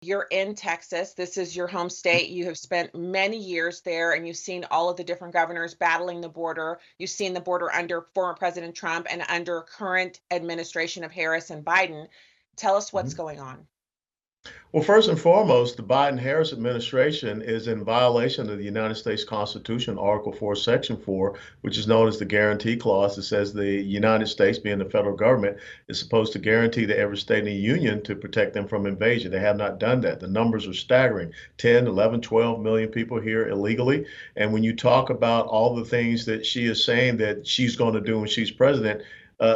you're in Texas. This is your home state. You have spent many years there and you've seen all of the different governors battling the border. You've seen the border under former President Trump and under current administration of Harris and Biden. Tell us what's Mhm. going on. Well, first and foremost, the Biden-Harris administration is in violation of the United States Constitution, Article 4, Section 4, which is known as the Guarantee Clause. That says the United States, being the federal government, is supposed to guarantee to every state in the union to protect them from invasion. They have not done that. The numbers are staggering. 10, 11, 12 million people here illegally. And when you talk about all the things that she is saying that she's going to do when she's president,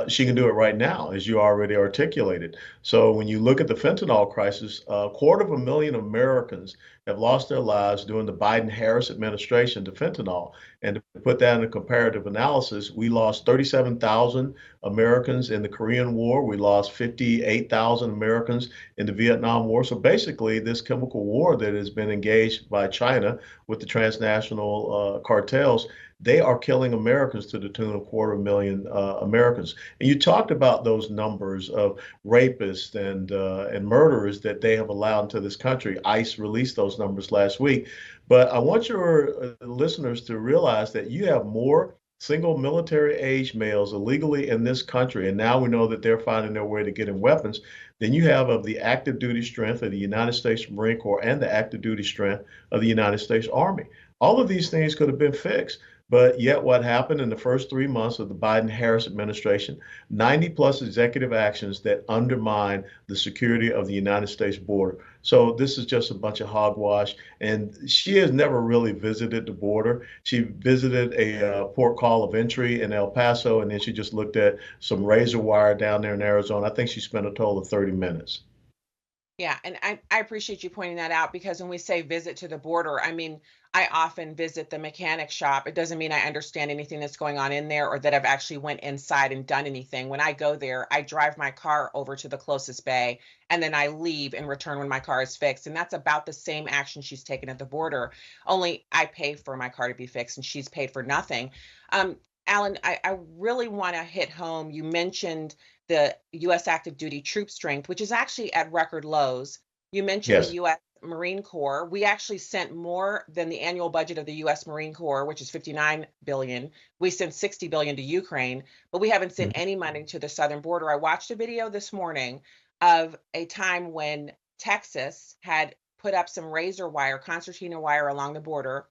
she can do it right now, as you already articulated. So when you look at the fentanyl crisis, a quarter of a million Americans have lost their lives during the Biden-Harris administration to fentanyl. And to put that in a comparative analysis, we lost 37,000 Americans in the Korean War. We lost 58,000 Americans in the Vietnam War. So basically, this chemical war that has been engaged by China with the transnational cartels, they are killing Americans to the tune of a quarter of a million Americans. And you talked about those numbers of rapists and murderers that they have allowed into this country. ICE released those numbers last week. But I want your listeners to realize that you have more single military age males illegally in this country, and now we know that they're finding their way to getting weapons, than you have of the active duty strength of the United States Marine Corps and the active duty strength of the United States Army. All of these things could have been fixed. But yet, what happened in the first 3 months of the Biden Harris administration? 90 plus executive actions that undermine the security of the United States border. So, this is just a bunch of hogwash. And she has never really visited the border. She visited a port call of entry in El Paso, and then she just looked at some razor wire down there in Arizona. I think she spent a total of 30 minutes. Yeah, and I appreciate you pointing that out because when we say visit to the border, I mean, I often visit the mechanic shop. It doesn't mean I understand anything that's going on in there or that I've actually went inside and done anything. When I go there, I drive my car over to the closest bay and then I leave and return when my car is fixed. And that's about the same action she's taken at the border. Only I pay for my car to be fixed and she's paid for nothing. Um, Alan, I really want to hit home. You mentioned the US active duty troop strength, which is actually at record lows. You mentioned the Yes. US Marine Corps. We actually sent more than the annual budget of the US Marine Corps, which is 59 billion. We sent 60 billion to Ukraine, but we haven't sent any money to the southern border. I watched a video this morning of a time when Texas had put up some razor wire, concertina wire along the border,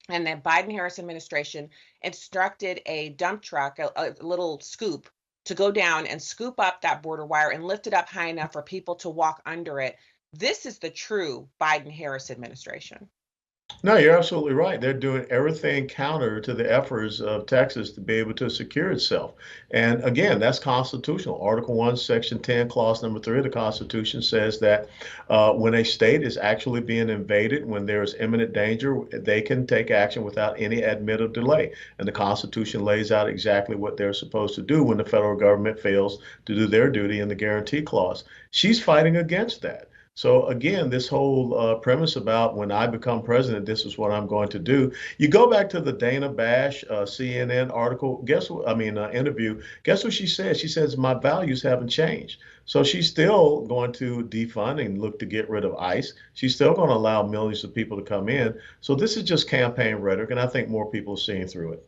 and the Biden Harris administration instructed a dump truck, a little scoop, to go down and scoop up that border wire and lift it up high enough for people to walk under it. This is the true Biden Harris administration. No, you're absolutely right. They're doing everything counter to the efforts of Texas to be able to secure itself. And again, that's constitutional. Article 1, Section 10, Clause number 3 of the Constitution says that when a state is actually being invaded, when there is imminent danger, they can take action without any admitted delay. And the Constitution lays out exactly what they're supposed to do when the federal government fails to do their duty in the Guarantee Clause. She's fighting against that. So again, this whole premise about when I become president, this is what I'm going to do. You go back to the Dana Bash CNN article. Guess what? I mean, interview. Guess what she said? She says my values haven't changed. So she's still going to defund and look to get rid of ICE. She's still going to allow millions of people to come in. So this is just campaign rhetoric, and I think more people are seeing through it.